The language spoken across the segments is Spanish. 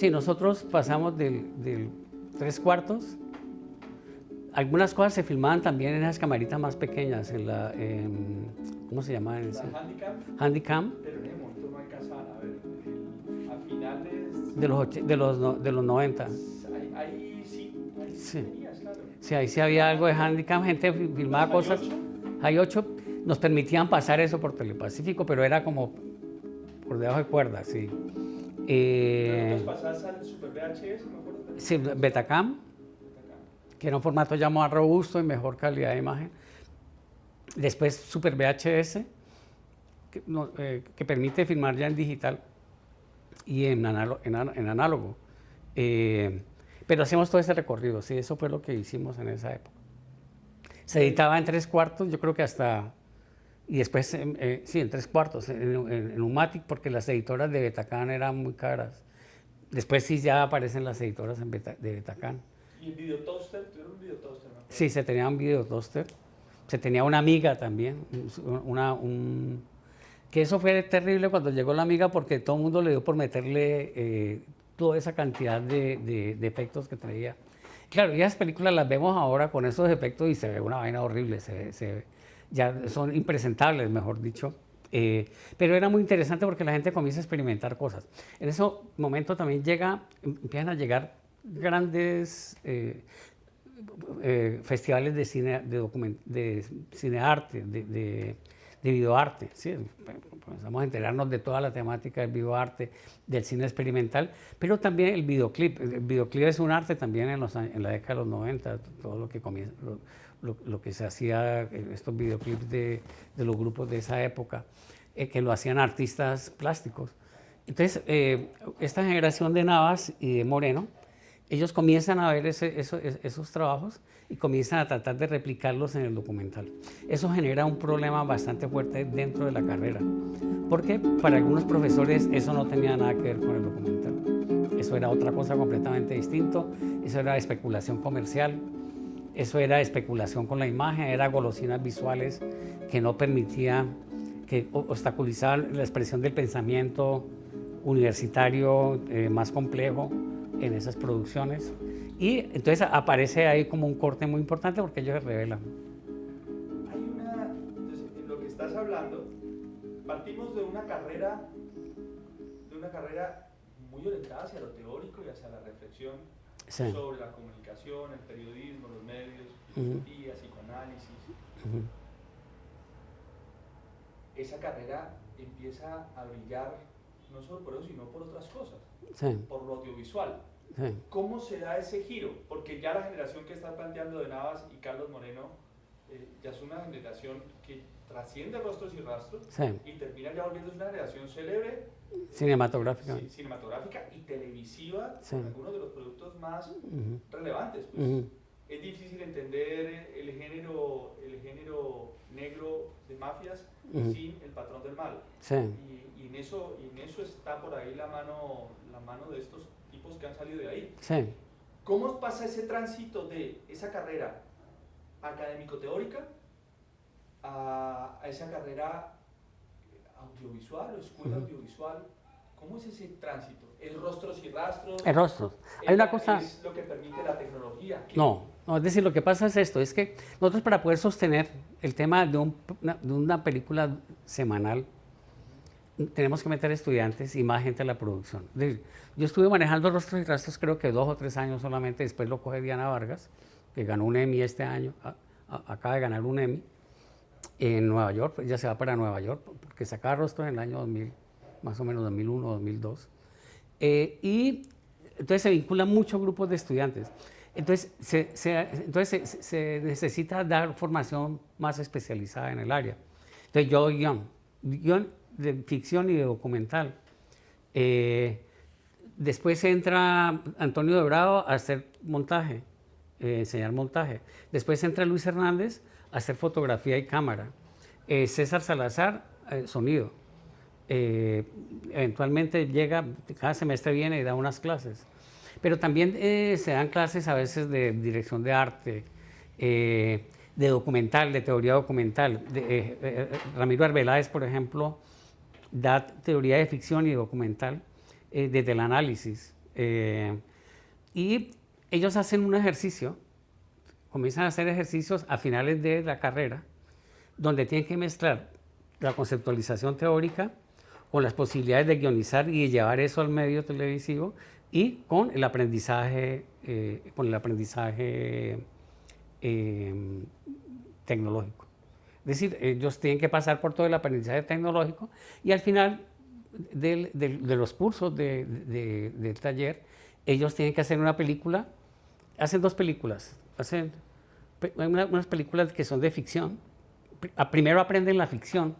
Sí, nosotros pasamos del 3/4. Algunas cosas se filmaban también en esas camaritas más pequeñas, ¿cómo se llama? La Handycam, Handycam, pero en ese momento no alcanzaban a ver. A finales. de los 90. Ahí sí Sí. tenías, claro. Sí, ahí sí había algo de Handycam, gente filmaba cosas. Hay 8, nos permitían pasar eso por Telepacífico, pero era como por debajo de cuerdas, sí. Pero pasás al Super VHS, me acuerdo. Sí, Betacam, que era un formato ya más robusto y mejor calidad de imagen. Después Super VHS, que permite filmar ya en digital y en análogo. Pero hacemos todo ese recorrido, sí, eso fue lo que hicimos en esa época. Se editaba en 3/4, yo creo que hasta... Y después, sí, en 3/4, en Umatic, porque las editoras de Betacam eran muy caras. Después sí ya aparecen las editoras de Betacam. ¿Y el videotoaster? ¿Tuvieron un videotoaster? Sí, se tenía un videotoaster. Se tenía una amiga también. Que eso fue terrible cuando llegó la amiga porque todo el mundo le dio por meterle toda esa cantidad de efectos que traía. Claro, y esas películas las vemos ahora con esos efectos y se ve una vaina horrible. Ya son impresentables, mejor dicho. Pero era muy interesante porque la gente comienza a experimentar cosas. En ese momento también empiezan a llegar grandes festivales de cine, de cinearte, de videoarte. ¿Sí? Comenzamos a enterarnos de toda la temática del videoarte, del cine experimental, pero también el videoclip. El videoclip es un arte también en la década de los 90, todo lo que comienza. Lo que se hacía, estos videoclips de los grupos de esa época, que lo hacían artistas plásticos. Entonces, esta generación de Navas y de Moreno, ellos comienzan a ver esos trabajos y comienzan a tratar de replicarlos en el documental. Eso genera un problema bastante fuerte dentro de la carrera, porque para algunos profesores eso no tenía nada que ver con el documental. Eso era otra cosa completamente distinto, eso era especulación comercial. Eso era especulación con la imagen, era golosinas visuales que no permitían, que obstaculizaban la expresión del pensamiento universitario más complejo en esas producciones. Y entonces aparece ahí como un corte muy importante porque ellos se revelan. Entonces, en lo que estás hablando, partimos de una carrera muy orientada hacia lo teórico y hacia la reflexión. Sí. Sobre la comunicación, el periodismo, los medios, filosofía, psicoanálisis. Esa carrera empieza a brillar no solo por eso, sino por otras cosas, sí. Por lo audiovisual. Sí. ¿Cómo se da ese giro? Porque ya la generación que está planteando de Navas y Carlos Moreno ya es una generación que trasciende Rostros y Rastros, sí. Y termina ya volviéndose una generación célebre cinematográfica y televisiva, sí. Con algunos de los productos más relevantes. Pues. Es difícil entender el género negro de mafias sin El Patrón del Mal. Sí. Y en eso está por ahí la mano de estos tipos que han salido de ahí. Sí. ¿Cómo pasa ese tránsito de esa carrera académico-teórica a esa carrera audiovisual o escuela audiovisual? ¿Cómo es ese tránsito? ¿Es Rostros y Rastros? Es Rostros. Hay una cosa... ¿Es lo que permite la tecnología? No, es decir, lo que pasa es esto, es que nosotros para poder sostener el tema de una película semanal, tenemos que meter estudiantes y más gente a la producción. Es decir, yo estuve manejando Rostros y Rastros creo que 2 o 3 años solamente, después lo coge Diana Vargas, que ganó un Emmy este año, acaba de ganar un Emmy en Nueva York, ella se va para Nueva York, porque sacaba Rostros en el año 2000, más o menos 2001, 2002. Y entonces se vinculan muchos grupos de estudiantes. Entonces se necesita dar formación más especializada en el área. Entonces yo guión de ficción y de documental. Después entra Antonio Dobrado a hacer montaje, enseñar montaje. Después entra Luis Hernández a hacer fotografía y cámara. César Salazar, sonido. Eventualmente llega, cada semestre viene y da unas clases. Pero también se dan clases a veces de dirección de arte, de documental, de teoría documental. Ramiro Arbeláez, por ejemplo, da teoría de ficción y documental desde el análisis. Y ellos hacen un ejercicio, comienzan a hacer ejercicios a finales de la carrera, donde tienen que mezclar la conceptualización teórica con las posibilidades de guionizar y de llevar eso al medio televisivo y con el aprendizaje, tecnológico. Es decir, ellos tienen que pasar por todo el aprendizaje tecnológico y al final de los cursos del taller, ellos tienen que hacer una película, hacen 2 películas, hacen unas películas que son de ficción. Primero aprenden la ficción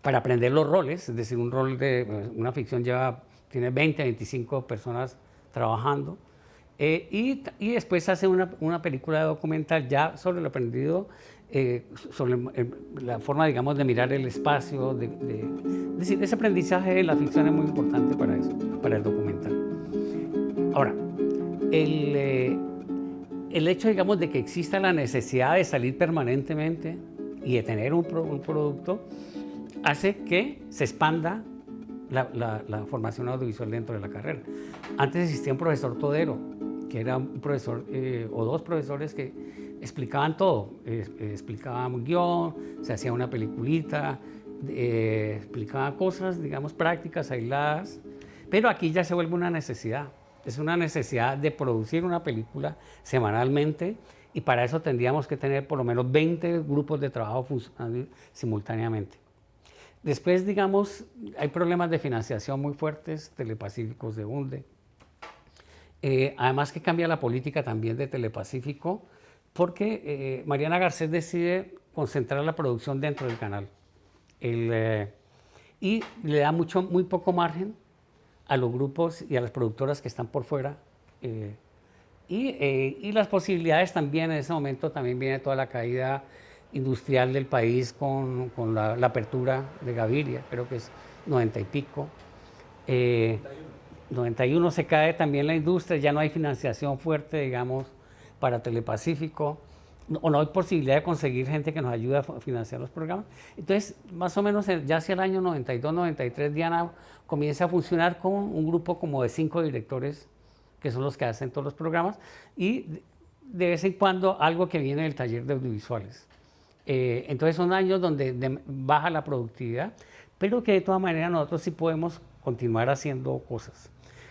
para aprender los roles, es decir, un rol de una ficción tiene 20, 25 personas trabajando, y después hacen una película documental ya sobre lo aprendido, sobre la forma, digamos, de mirar el espacio, es decir, ese aprendizaje de la ficción es muy importante para eso, para el documental. Ahora, el hecho, digamos, de que exista la necesidad de salir permanentemente y de tener un producto, hace que se expanda la formación audiovisual dentro de la carrera. Antes existía un profesor todero, que era un profesor o 2 profesores que explicaban todo. Explicaban un guión, se hacía una peliculita, explicaban cosas, digamos, prácticas, aisladas. Pero aquí ya se vuelve una necesidad. Es una necesidad de producir una película semanalmente y para eso tendríamos que tener por lo menos 20 grupos de trabajo funcionando simultáneamente. Después, digamos, hay problemas de financiación muy fuertes, Telepacífico se hunde. Además que cambia la política también de Telepacífico porque Mariana Garcés decide concentrar la producción dentro del canal y le da muy poco margen a los grupos y a las productoras que están por fuera. Y las posibilidades también, en ese momento también viene toda la caída industrial del país con la apertura de Gaviria, creo que es 90 y pico. 91 se cae también la industria, ya no hay financiación fuerte, digamos, para Telepacífico, o no hay posibilidad de conseguir gente que nos ayude a financiar los programas. Entonces, más o menos ya hacia el año 92, 93, Diana comienza a funcionar con un grupo como de 5 directores, que son los que hacen todos los programas, y de vez en cuando algo que viene del taller de audiovisuales. Entonces son años donde baja la productividad, pero que de todas maneras nosotros sí podemos continuar haciendo cosas.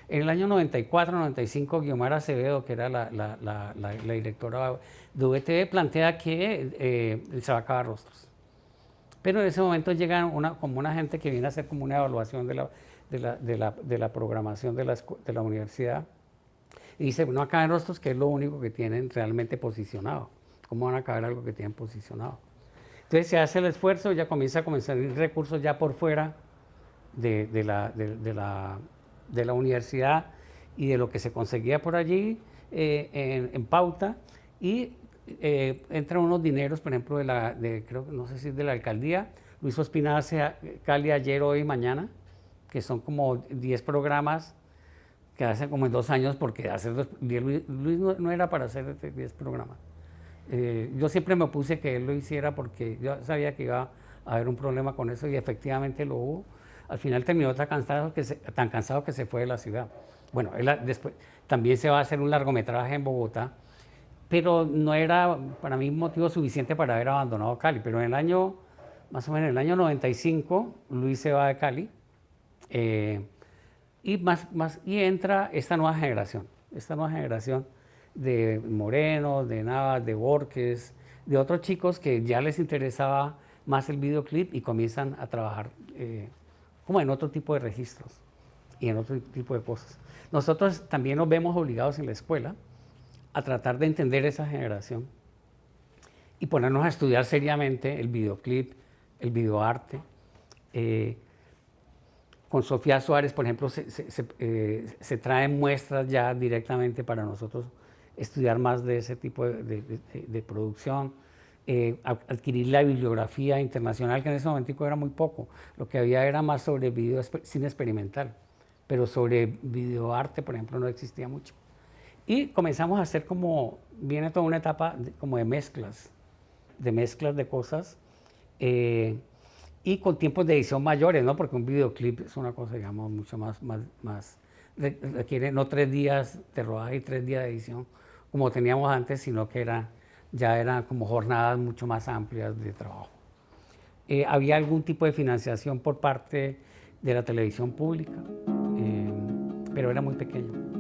En el año 94, 95, Guiomar Acevedo, que era la directora de VTV, plantea que se va a acabar Rostros. Pero en ese momento llega como una gente que viene a hacer como una evaluación de la programación de la universidad y dice, no acaben Rostros, que es lo único que tienen realmente posicionado. ¿Cómo van a acabar algo que tienen posicionado? Entonces se hace el esfuerzo, ya comienza a salir recursos ya por fuera de la universidad y de lo que se conseguía por allí en pauta, y entran unos dineros, por ejemplo, creo que no sé si es de la alcaldía. Luis Ospina hace Cali ayer, hoy, mañana, que son como 10 programas que hacen como en 2 años, porque hacer Luis no era para hacer 10 programas. Yo siempre me opuse que él lo hiciera porque yo sabía que iba a haber un problema con eso y efectivamente lo hubo. Al final terminó tan cansado que se fue de la ciudad. Bueno, él después también se va a hacer un largometraje en Bogotá, pero no era para mí motivo suficiente para haber abandonado Cali. Pero más o menos en el año 95, Luis se va de Cali y entra esta nueva generación de Moreno, de Navas, de Borges, de otros chicos que ya les interesaba más el videoclip y comienzan a trabajar como en otro tipo de registros y en otro tipo de cosas. Nosotros también nos vemos obligados en la escuela a tratar de entender esa generación y ponernos a estudiar seriamente el videoclip, el videoarte. Con Sofía Suárez, por ejemplo, se traen muestras ya directamente para nosotros estudiar más de ese tipo de producción, adquirir la bibliografía internacional, que en ese momento era muy poco. Lo que había era más sobre cine experimental, pero sobre videoarte, por ejemplo, no existía mucho. Y comenzamos a hacer viene toda una etapa como de mezclas de cosas, y con tiempos de edición mayores, ¿no? Porque un videoclip es una cosa, digamos, mucho más requiere no 3 días de rodaje y 3 días de edición como teníamos antes, sino que ya eran como jornadas mucho más amplias de trabajo. Había algún tipo de financiación por parte de la televisión pública, pero era muy pequeño.